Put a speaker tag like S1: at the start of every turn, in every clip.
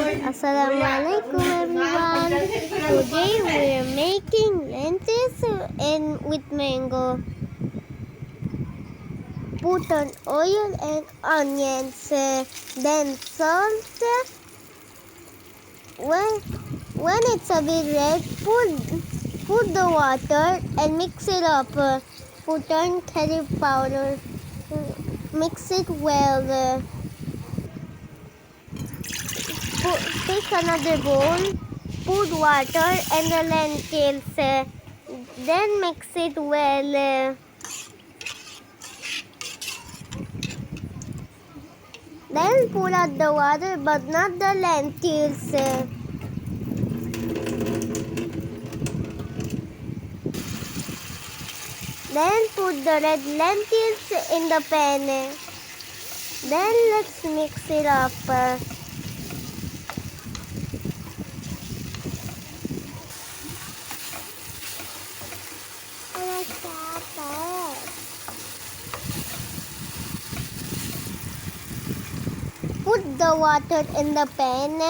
S1: Assalamualaikum everyone. Today we are making lentils and with mango. Put on oil and onions, then salt. When it's a bit red, put the water and mix it up. Put on curry powder. Mix it well. Take another bowl, put water and the lentils, then mix it well. Then pull out the water but not the lentils. Then put the red lentils in the pan. Then let's mix it up. Put the water in the pan.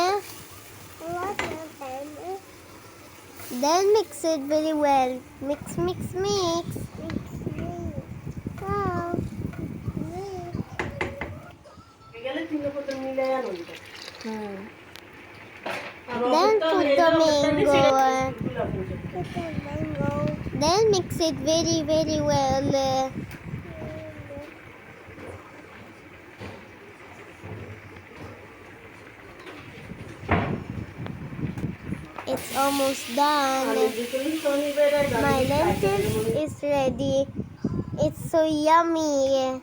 S1: Then mix it very well. Mix, mix, mix. Wow. Then put the mango. Then mix it very, very well. It's almost done. My lentils is ready. It's so yummy.